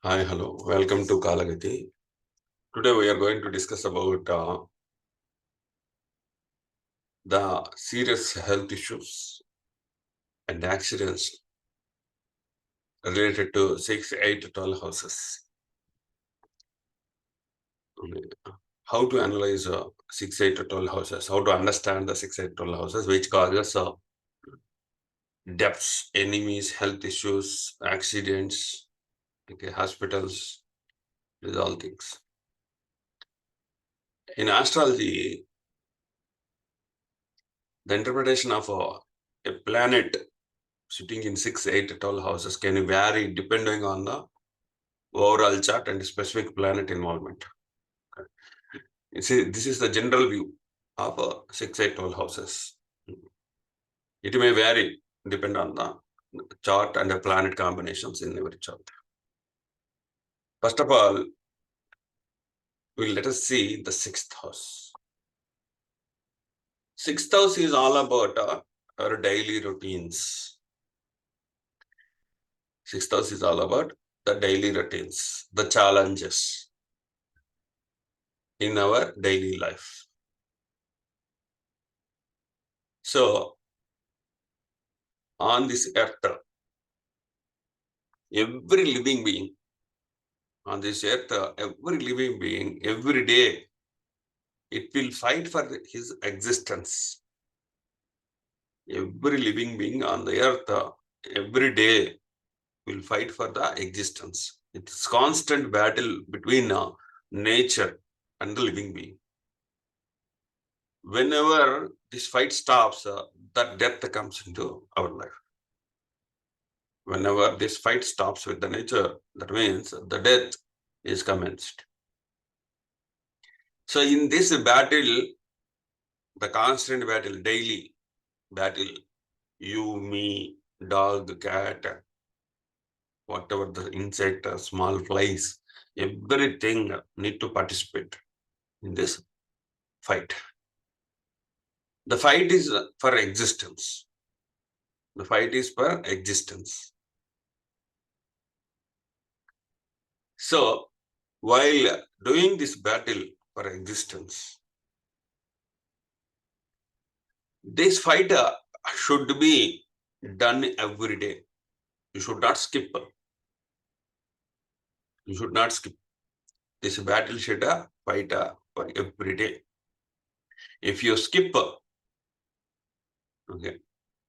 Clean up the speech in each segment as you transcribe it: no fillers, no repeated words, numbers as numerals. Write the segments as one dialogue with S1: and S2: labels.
S1: Hi, hello. Welcome to Kaalagathi. Today we are going to discuss about the serious health issues and accidents related to 6, 8, 12 houses. How to analyze 6, 8, 12 houses, how to understand the 6, 8, 12 houses, which causes deaths, enemies, health issues, accidents, okay, hospitals, these all things. In astrology, the interpretation of a planet sitting in 6, 8, 12 houses can vary depending on the overall chart and specific planet involvement. Okay. You see, this is the general view of 6, 8, 12 houses. It may vary depend on the chart and the planet combinations in every chart. First of all, let us see the 6th house. 6th house is all about our daily routines. 6th house is all about the daily routines, the challenges in our daily life. So, on this earth, every living being on this earth, every living being, every day, it will fight for his existence. Every living being on the earth, every day, will fight for the existence. It's constant battle between nature and the living being. Whenever this fight stops, that death comes into our life. Whenever this fight stops with the nature, that means the death is commenced. So in this battle, the constant battle, daily battle, you, me, dog, cat, whatever the insect, small flies, everything need to participate in this fight. The fight is for existence. The fight is for existence. So, while doing this battle for existence, this fight should be done every day. You should not skip. You should not skip. This battle should fight for every day. If you skip, okay,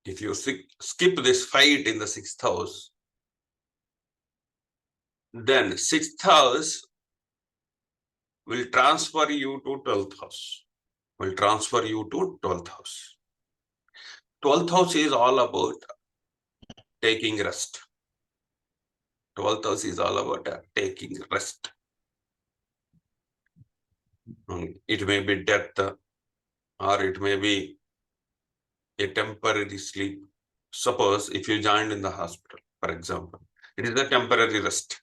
S1: if you skip this fight in the 6th house, then 6th house will transfer you to 12th house. Will transfer you to 12th house. 12th house is all about taking rest. 12th house is all about taking rest. It may be death or it may be a temporary sleep. Suppose if you joined in the hospital, for example, it is a temporary rest.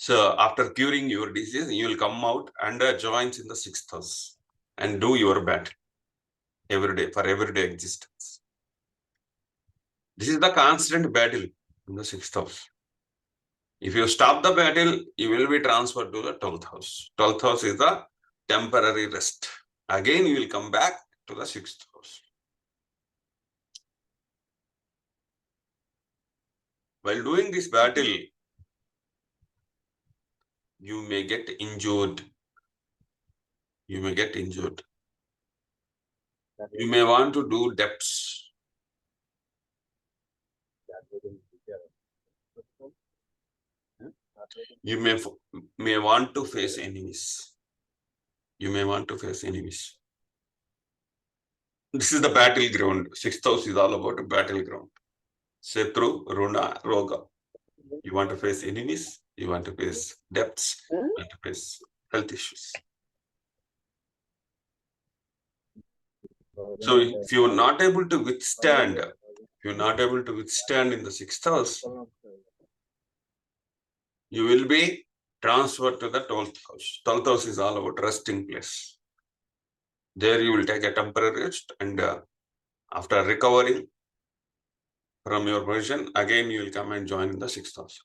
S1: So after curing your disease, you will come out and joins in the 6th house and do your battle every day for everyday existence. This is the constant battle in the 6th house. If you stop the battle, you will be transferred to the 12th house. 12th house is the temporary rest. Again, you will come back to the 6th house. While doing this battle, you may get injured. You may get injured. You may want to do debts. You may want to face enemies. You may want to face enemies. This is the battleground. 6th house is all about a battleground. Setru, Runa, Roga. You want to face enemies. You want to face debts. You want to face health issues. So if you're not able to withstand, in the 6th house, you will be transferred to the 12th house. 12th house is all about resting place. There you will take a temporary rest, and after recovering from your position, again you will come and join in the 6th house.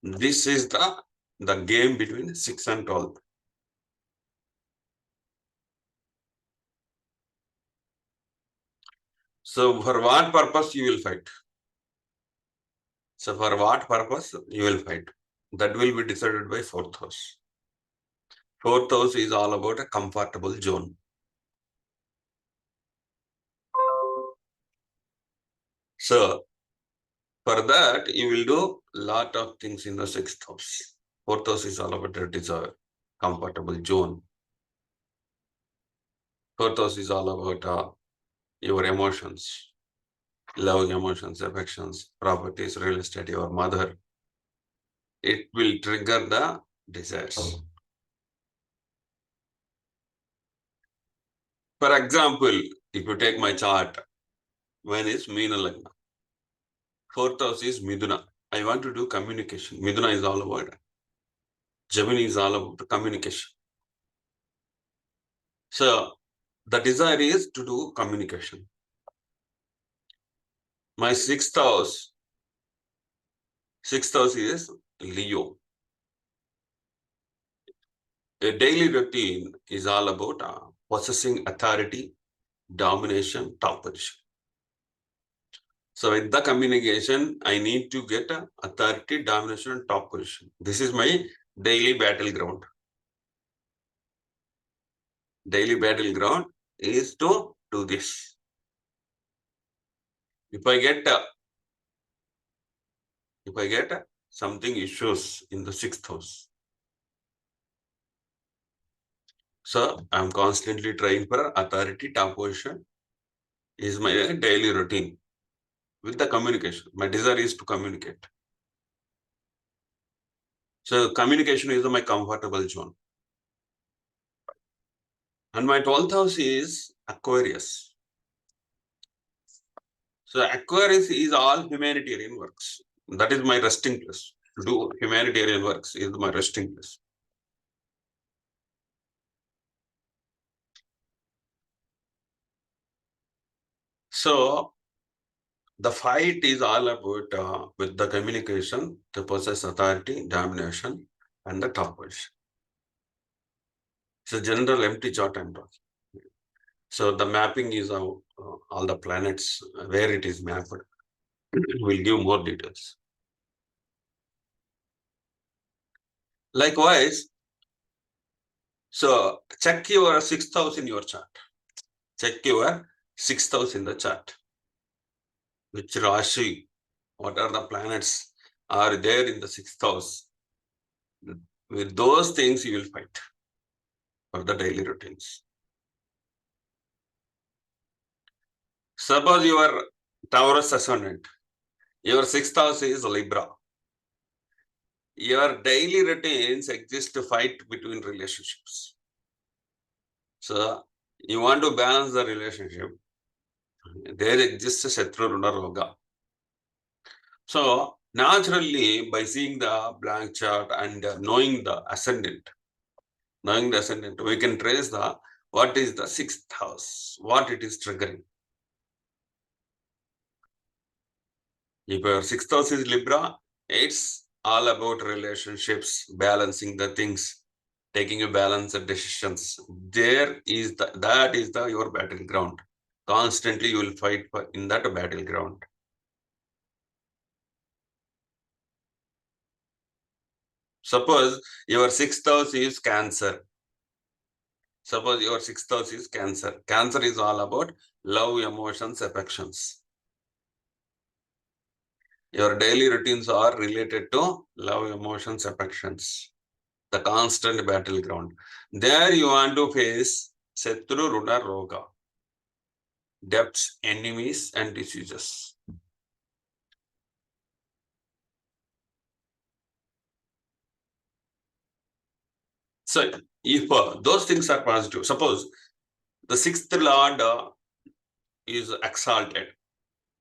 S1: This is the game between 6 and 12. So for what purpose you will fight? So for what purpose you will fight? That will be decided by fourth house. Fourth house is all about a comfortable zone. So for that, you will do lot of things in the sixth house. Fourth house is all about a desire, comfortable zone. Fourth house is all about your emotions, love, emotions, affections, properties, real estate, your mother. It will trigger the desires. For example, if you take my chart, when is Meena Lagna? Fourth house is Miduna. I want to do communication. Miduna is all about, Gemini is all about communication. So the desire is to do communication. My sixth house is Leo. A daily routine is all about possessing authority, domination, top position. So with the communication, I need to get authority, domination, and top position. This is my daily battleground. Daily battleground is to do this. If I get something issues in the sixth house, so I'm constantly trying for authority, top position is my daily routine with the communication. My desire is to communicate. So communication is my comfortable zone. And my 12th house is Aquarius. So Aquarius is all humanitarian works. That is my resting place. To do humanitarian works is my resting place. So the fight is all about with the communication to possess authority, domination, and the top position. It's a general empty chart I'm talking. So the mapping is all the planets, where it is mapped. We'll give more details. Likewise, so check your sixth house in your chart. Check your sixth house in the chart. Which Rashi, what are the planets are there in the sixth house? With those things, you will fight for the daily routines. Suppose you are Taurus ascendant, your sixth house is Libra. Your daily routines exist to fight between relationships. So you want to balance the relationship. There exists a Shatru Runa Roga. So naturally, by seeing the blank chart and knowing the ascendant, we can trace what is the sixth house, what it is triggering. If your sixth house is Libra, it's all about relationships, balancing the things, taking a balanced decisions. That is your battleground. Constantly you will fight in that battleground. Suppose your sixth house is Cancer. Suppose your sixth house is Cancer. Cancer is all about love, emotions, affections. Your daily routines are related to love, emotions, affections. The constant battleground. There you want to face Shatru, Runa, Roga. Debts, enemies, and diseases. So if those things are positive, suppose the sixth lord is exalted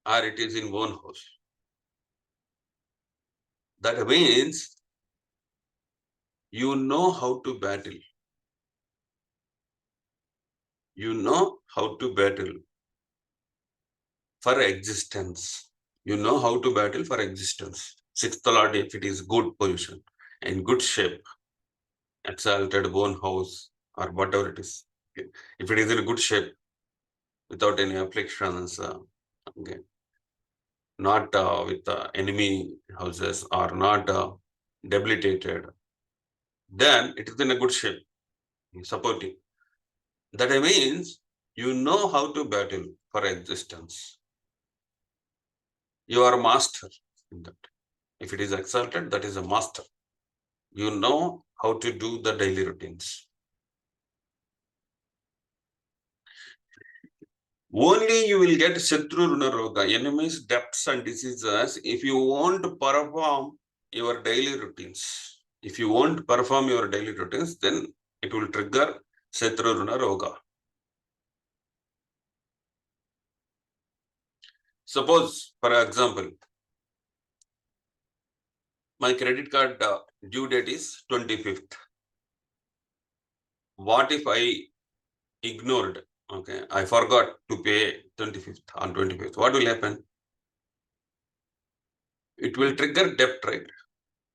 S1: or it is in one house. That means you know how to battle. You know how to battle for existence. You know how to battle for existence. Sixth lord, if it is good position, in good shape, exalted bone house, or whatever it is. Okay. If it is in a good shape, without any afflictions, okay, not with enemy houses or not debilitated, then it is in a good shape, supporting. That means you know how to battle for existence. You are a master in that. If it is exalted, that is a master. You know how to do the daily routines. Only you will get Shatru Runaroga, enemies, debts, and diseases if you won't perform your daily routines. If you won't perform your daily routines, then it will trigger Shatru Runaroga. Suppose, for example, my credit card due date is 25th. What if I ignored? Okay, I forgot to pay 25th on 25th. What will happen? It will trigger debt, right?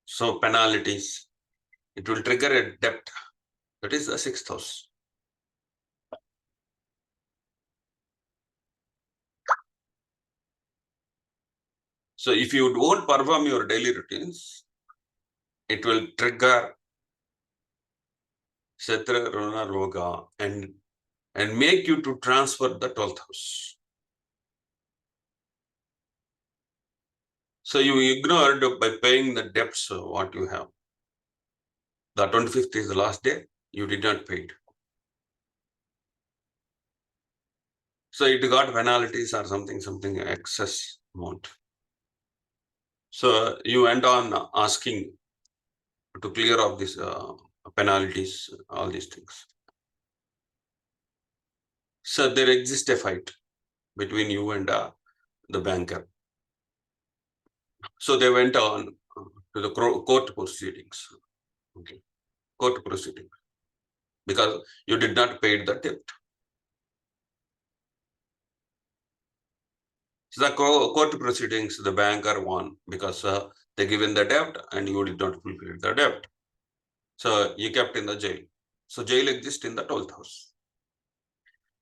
S1: So penalties. It will trigger a debt. That is the sixth house. So if you don't perform your daily routines, it will trigger Shatra Runa Roga and make you to transfer the 12th house. So you ignored by paying the debts what you have. The 25th is the last day, you did not pay it. So it got penalties or something excess amount. So you went on asking to clear off these penalties, all these things. So there exists a fight between you and the banker. So they went on to the court proceedings. Okay, court proceedings, because you did not pay the debt. So the court proceedings, the banker won because they given the debt and you did not fulfill the debt. So you kept in the jail. So jail exists in the 12th house.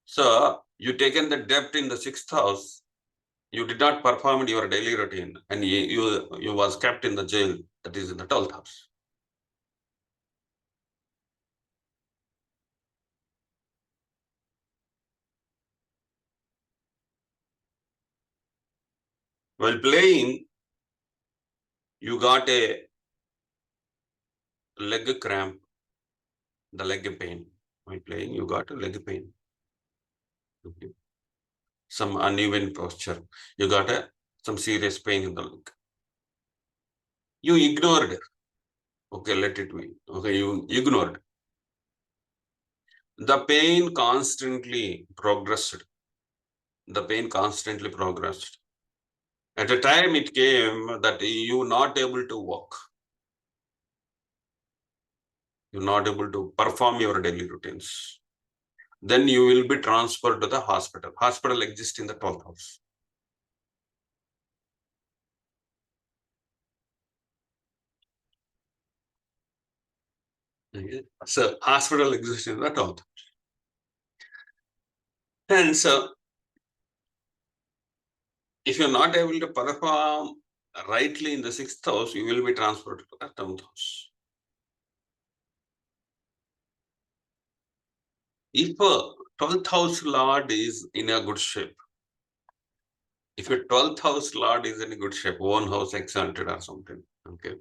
S1: So you taken the debt in the 6th house, you did not perform your daily routine, and you was kept in the jail, that is in the 12th house. While playing, you got a leg cramp, the leg pain. While playing, you got a leg pain. Okay. Some uneven posture. You got some serious pain in the leg. You ignored it. Okay, let it be. Okay, you ignored. The pain constantly progressed. The pain constantly progressed. At a time it came that you not able to walk. You're not able to perform your daily routines. Then you will be transferred to the hospital. Hospital exists in the 12th house. Okay. So hospital exists in the 12th. And so if you're not able to perform rightly in the 6th house, you will be transferred to the 10th house. If a 12th house lord is in a good shape, if your 12th house lord is in a good shape, one house exalted or something, okay.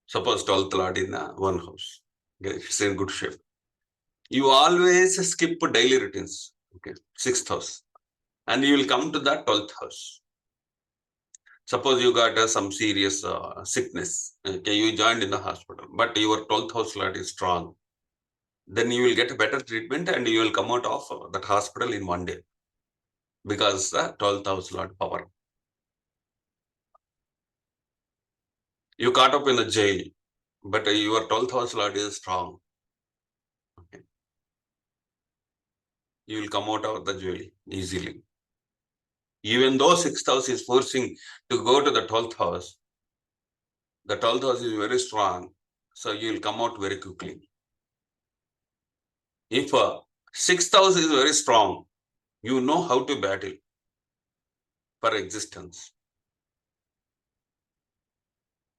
S1: Suppose 12th lord in one house, okay, it's in good shape. You always skip daily routines, okay, 6th house, and you will come to the 12th house. Suppose you got some serious sickness, okay, you joined in the hospital, but your 12th house lord is strong. Then you will get a better treatment and you will come out of that hospital in one day because the 12th house lord power. You caught up in the jail, but your 12th house lord is strong. Okay. you will come out of the jewel easily. Even though 6th house is forcing to go to the 12th house, the 12th house is very strong, so you will come out very quickly. If 6th house is very strong, you know how to battle for existence.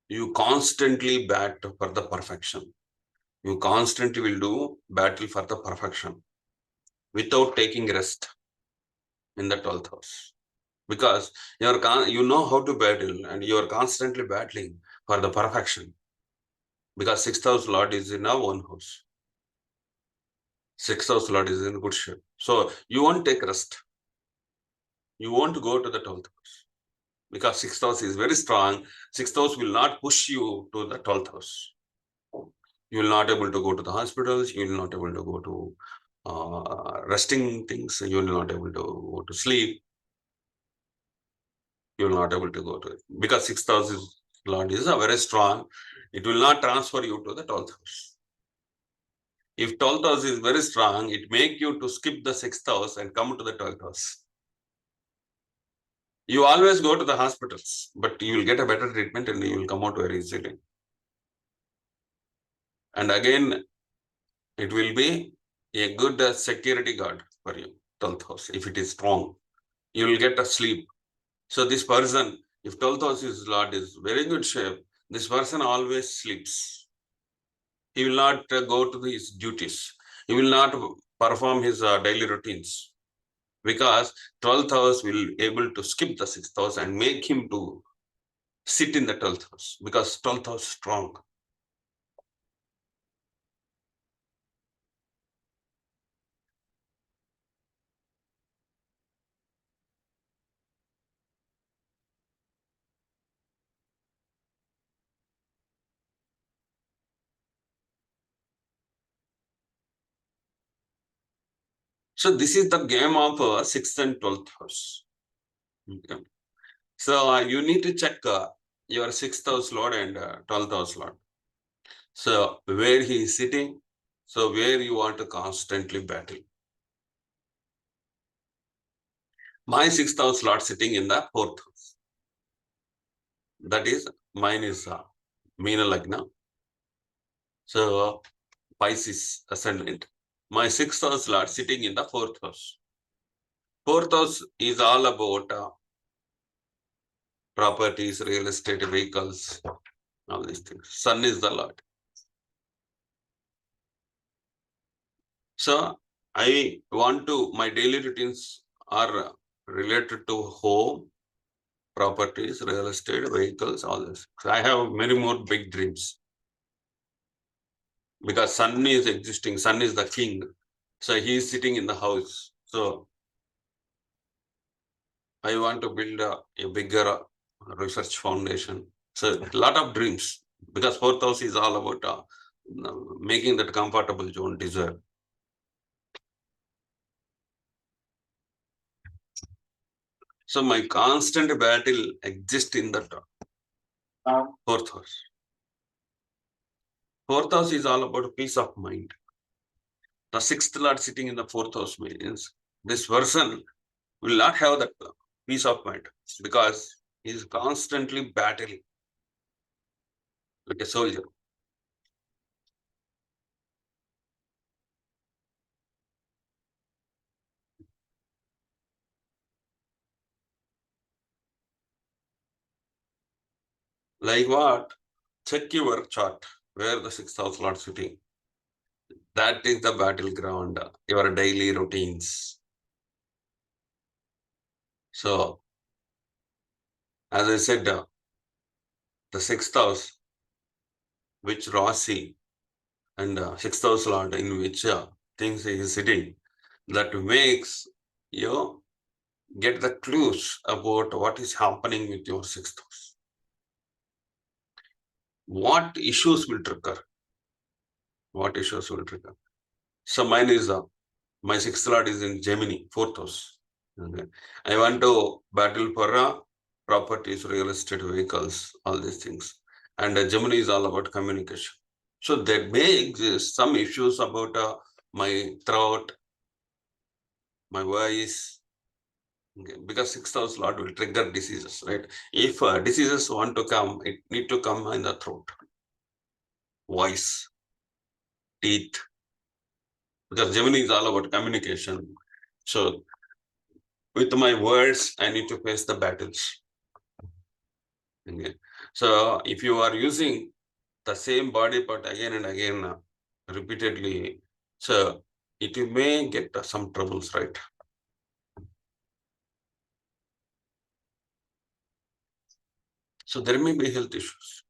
S1: You constantly battle for the perfection. You constantly will do battle for the perfection without taking rest in the 12th house. Because you know how to battle and you are constantly battling for the perfection. Because 6th house Lord is in our own house. 6th house Lord is in good shape. So you won't take rest. You won't go to the 12th house. Because 6th house is very strong. 6th house will not push you to the 12th house. You will not able to go to the hospitals. You will not able to go to resting things. You will not able to go to sleep. You will not able to go to it. Because 6th house is Lord is very strong. It will not transfer you to the 12th house. If 12th house is very strong, it make you to skip the 6th house and come to the 12th house. You always go to the hospitals, but you will get a better treatment and you will come out very easily. And again, it will be a good security guard for you, 12th house. If it is strong, you will get a sleep. So this person, if 12th house is Lord is very good shape, this person always sleeps. He will not go to his duties. He will not perform his daily routines. Because 12th house will able to skip the 6th house and make him to sit in the 12th house because 12th house is strong. So this is the game of 6th and 12th house. Okay. So you need to check your 6th house Lord and 12th house Lord. So where he is sitting, so where you want to constantly battle. My 6th house Lord sitting in the 4th house. That is, mine is Meena Lagna. So Pisces ascendant. My 6th house Lord sitting in the 4th house. 4th house is all about properties, real estate, vehicles, all these things. Sun is the Lord. So I want to, my daily routines are related to home, properties, real estate, vehicles, all this. So I have many more big dreams. Because Sun is existing, Sun is the king. So he is sitting in the house. So I want to build a bigger research foundation. So a lot of dreams. Because 4th house is all about making that comfortable zone desire. So my constant battle exists in the 4th house. 4th house is all about peace of mind. The 6th Lord sitting in the 4th house means this person will not have that peace of mind because he is constantly battling like a soldier. Like what? Check your chart where the 6th house Lord sitting. That is the battleground, your daily routines. So, as I said, the 6th house, which Rasi and 6th house Lord in which things he is sitting, that makes you get the clues about what is happening with your 6th house. What issues will trigger? What issues will trigger? So mine is my 6th Lord is in Gemini, 4th house. Okay. I want to battle for properties, real estate, vehicles, all these things. And Gemini is all about communication. So there may exist some issues about my throat, my voice, okay, because sixth house Lord will trigger diseases, right? If diseases want to come, it need to come in the throat, voice, teeth, because Gemini is all about communication. So with my words, I need to face the battles. Okay. So if you are using the same body part again and again, repeatedly, so it may get some troubles, right? So there may be health issues.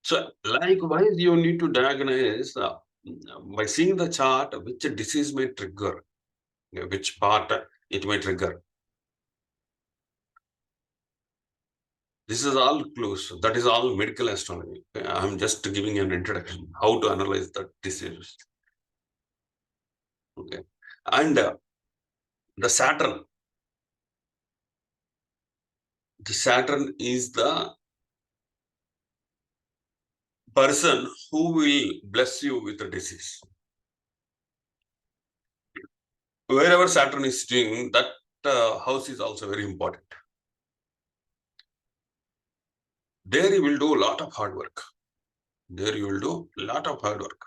S1: So likewise, you need to diagnose by seeing the chart which disease may trigger, which part it may trigger. This is all clues. That is all medical astrology. I'm just giving an introduction how to analyze the disease. Okay, and the Saturn. The Saturn is the person who will bless you with the disease. Wherever Saturn is sitting, that house is also very important. There you will do a lot of hard work. There you will do a lot of hard work.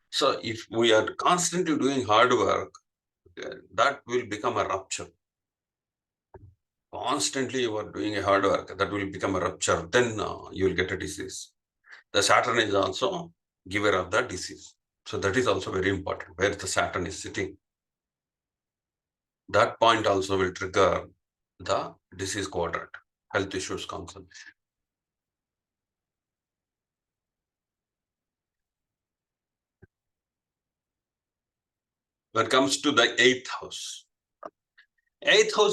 S1: So if we are constantly doing hard work, that will become a rupture. Constantly you are doing a hard work, that will become a rupture. Then you will get a disease. The Saturn is also giver of the disease. So that is also very important, where the Saturn is sitting. That point also will trigger the disease quadrant, health issues concern. When it comes to the eighth house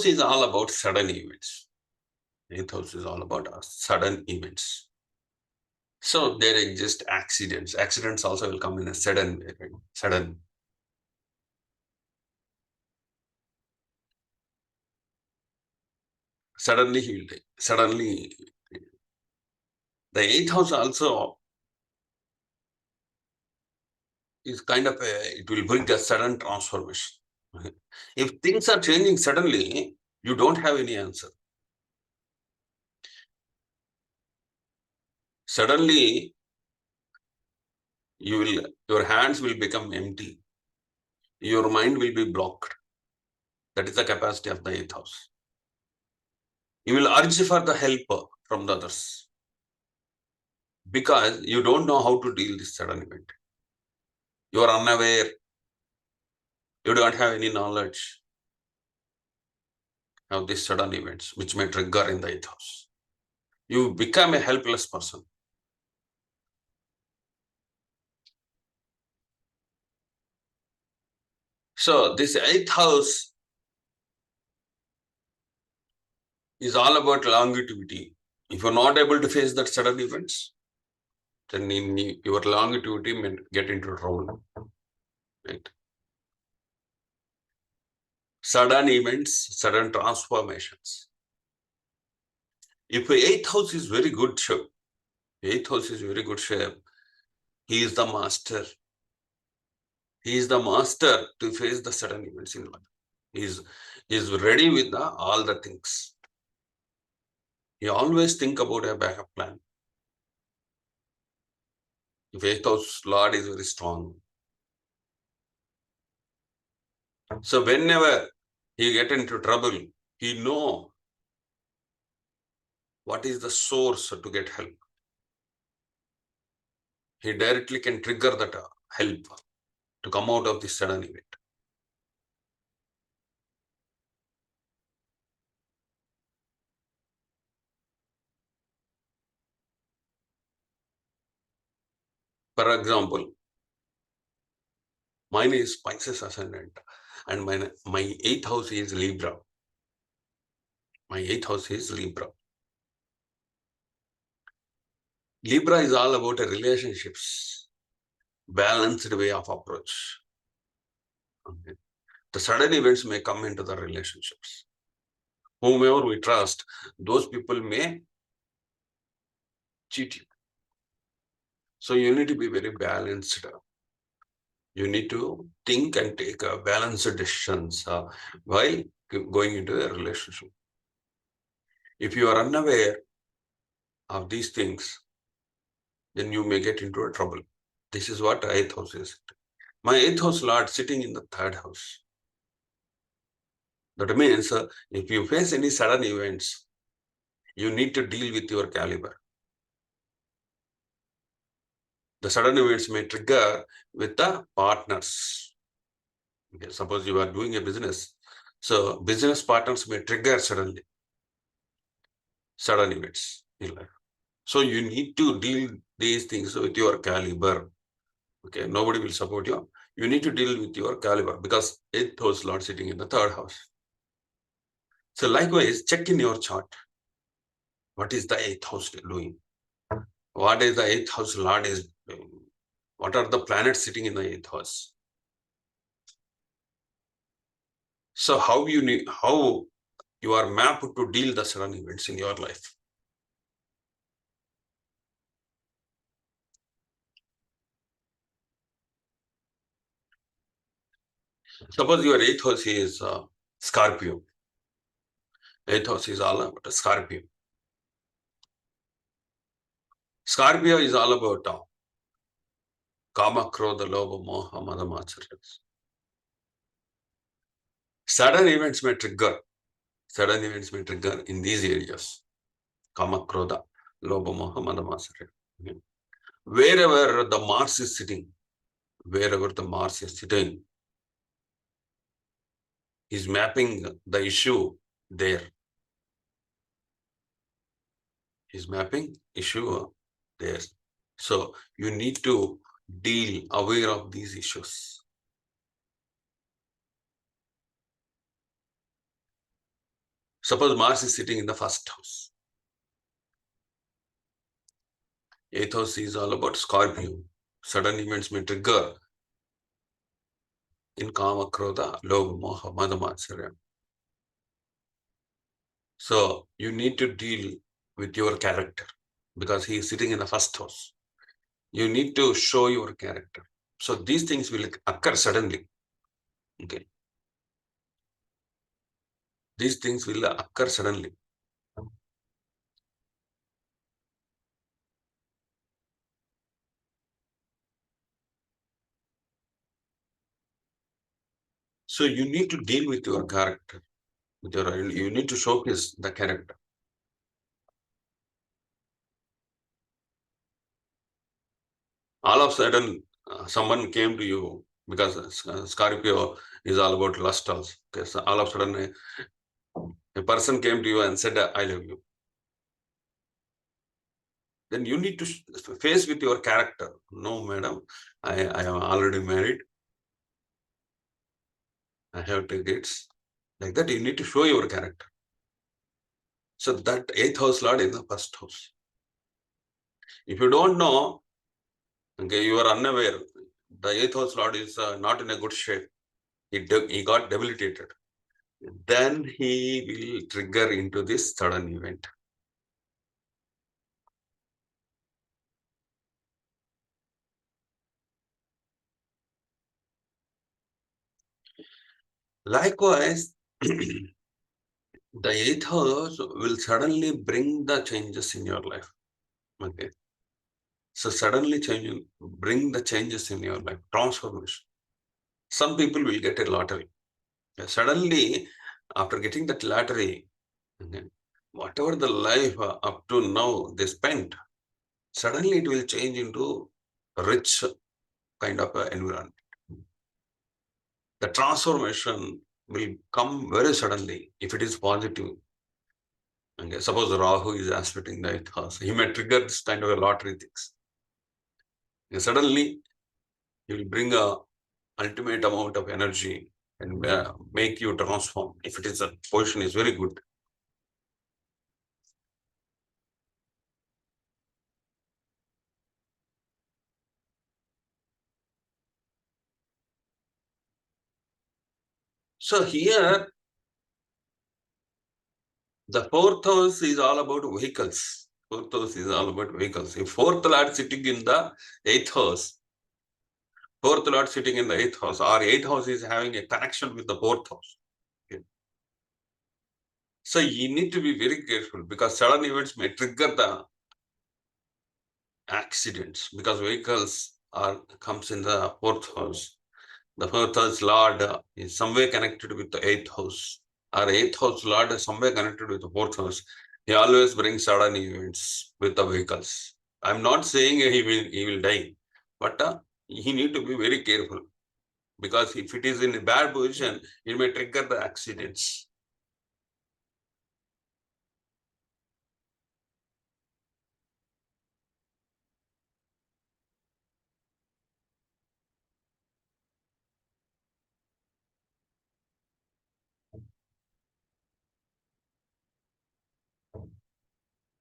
S1: is all about sudden events. Eighth house is all about sudden events. So there exist accidents. Accidents also will come in a sudden way, right? Sudden. Suddenly he will die. Suddenly, the eighth house also is kind of it will bring a sudden transformation. If things are changing suddenly, you don't have any answer. Suddenly, your hands will become empty. Your mind will be blocked. That is the capacity of the eighth house. You will urge for the help from the others because you don't know how to deal this sudden event. You are unaware. You don't have any knowledge of these sudden events which may trigger in the eighth house. You become a helpless person. So this eighth house is all about longevity. If you're not able to face that sudden events, then your longevity may get into trouble. Right? Sudden events, sudden transformations. If eighth house is very good shape, eighth house is very good shape, he is the master. He is the master to face the sudden events in life. He is ready with all the things. He always think about a backup plan. If eighth house Lord is very strong. So whenever he get into trouble, he know what is the source to get help. He directly can trigger that help to come out of this sudden event. For example, mine is Pisces ascendant and my eighth house is Libra. My eighth house is Libra. Libra is all about a relationships, balanced way of approach. Okay. The sudden events may come into the relationships. Whomever we trust, those people may cheat you. So you need to be very balanced. You need to think and take balanced decisions while going into a relationship. If you are unaware of these things, then you may get into a trouble. This is what eighth house is. My eighth house Lord sitting in the third house. That means if you face any sudden events, you need to deal with your caliber. The sudden events may trigger with the partners. Okay, suppose you are doing a business, so business partners may trigger sudden events in life. So you need to deal these things with your caliber. Okay, nobody will support you. You need to deal with your caliber because eighth house Lord sitting in the third house. So likewise, check in your chart. What is the eighth house doing? What is the eighth house Lord is doing? What are the planets sitting in the eighth house? So how you are mapped to deal the sudden events in your life. Suppose your eighth house is Scorpio. Eighth house is all about Scorpio. Scorpio is all about Kama, Krodha, Lobha, Moha, Mada, Macharias. Sudden events may trigger. Sudden events may trigger in these areas. Kama, Krodha, Lobha, Moha, Mada, Macharias. Okay. Wherever the Mars is sitting, is mapping the issue there. He's mapping issue there. So you need to deal aware of these issues. Suppose Mars is sitting in the first house. Eighth house is all about Scorpio. Sudden events may trigger in Kama, Krodha, Lobha, Moha, Mada, Matsarya. So you need to deal with your character because he is sitting in the first house. You need to show your character. So these things will occur suddenly. Okay. These things will occur suddenly. So you need to deal with your character. You need to showcase the character. All of a sudden, someone came to you because Scorpio is all about lust also. Okay, so all of a sudden, a person came to you and said, I love you. Then you need to face with your character. No, madam, I am already married. I have 2 kids. Like that, you need to show your character. So that eighth house Lord is the first house. If you don't know, okay, you are unaware, the eighth house Lord is not in a good shape. He got debilitated. Then he will trigger into this sudden event. Likewise, the eighth house will suddenly bring the changes in your life. Okay. So suddenly bring the changes in your life, transformation. Some people will get a lottery. Suddenly, after getting that lottery, okay, whatever the life up to now they spent, suddenly it will change into a rich kind of environment. The transformation will come very suddenly if it is positive. Okay, suppose Rahu is aspecting the eighth house, he may trigger this kind of a lottery things. And suddenly, he will bring a ultimate amount of energy and make you transform. If it is a position is very good. So here, the fourth house is all about vehicles. Fourth house is all about vehicles. If fourth lord sitting in the eighth house, Fourth lord sitting in the eighth house, or eighth house is having a connection with the fourth house. Okay. So you need to be very careful, because sudden events may trigger the accidents, because vehicles comes in the fourth house. The fourth house lord is somewhere connected with the eighth house, or eighth house lord is somewhere connected with the fourth house. He always brings sudden events with the vehicles. I'm not saying he will die, but he need to be very careful, because if it is in a bad position, it may trigger the accidents.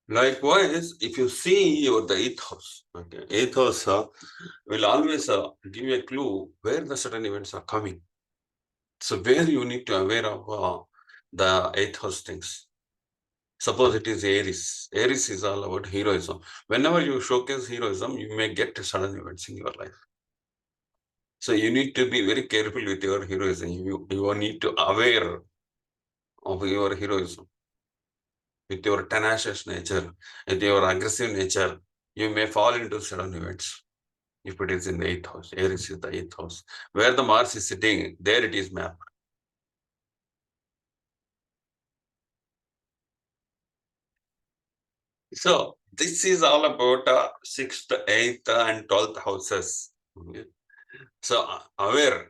S1: Likewise, if you see the eighth house, okay, eighth house will always give you a clue where the sudden events are coming. So where you need to aware of the eighth house things. Suppose it is Aries. Aries is all about heroism. Whenever you showcase heroism, you may get sudden events in your life. So you need to be very careful with your heroism. You need to aware of your heroism. With your tenacious nature, with your aggressive nature, you may fall into sudden events. If it is in the eighth house, Aries is the eighth house. Where the Mars is sitting, there it is mapped. So this is all about 6th, 8th, and 12th houses. Okay. So aware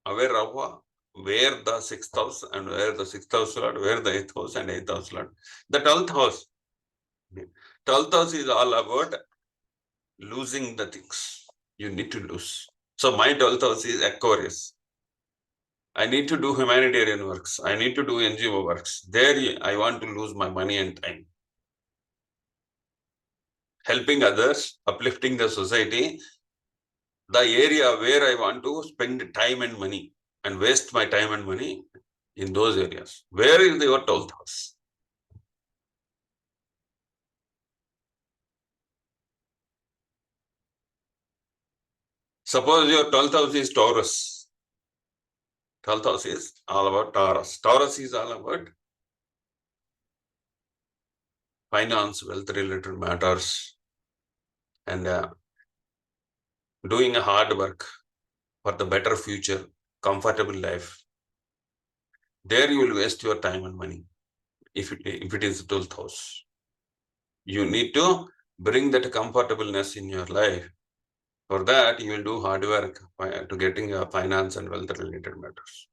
S1: of where the 6th house and where the 6th house lord, where the 8th house and 8th house lord. The 12th house. 12th house is all about losing the things you need to lose. So my 12th house is Aquarius. I need to do humanitarian works. I need to do NGO works. There I want to lose my money and time. Helping others, uplifting the society, the area where I want to spend time and money and waste my time and money in those areas. Where is your 12th house? Suppose your 12th house is Taurus. 12th house is all about Taurus. Taurus is all about finance, wealth related matters, and doing a hard work for the better future, comfortable life. There you will waste your time and money if it is 12th house. You need to bring that comfortableness in your life. For that, you will do hard work to getting finance and wealth related matters.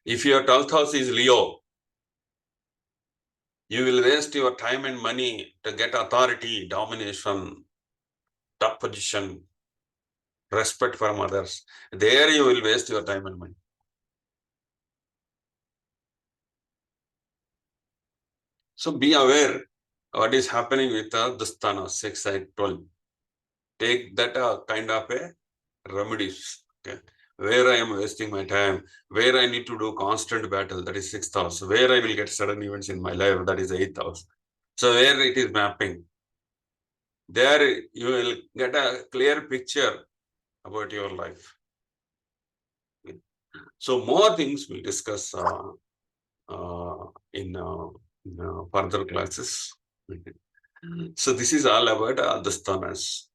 S1: If your 12th house is Leo, you will waste your time and money to get authority, domination, top position, respect from others. There you will waste your time and money. So be aware what is happening with the dusthana 6, 8, 12. Take that kind of a remedies. Okay. Where I am wasting my time, where I need to do constant battle, that is 6th house. Where I will get sudden events in my life, that is 8th house. So where it is mapping, there you will get a clear picture about your life. So more things we'll discuss in further classes. So this is all about dusthanas.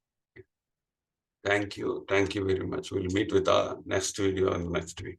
S1: Thank you very much. We'll meet with our next video next week.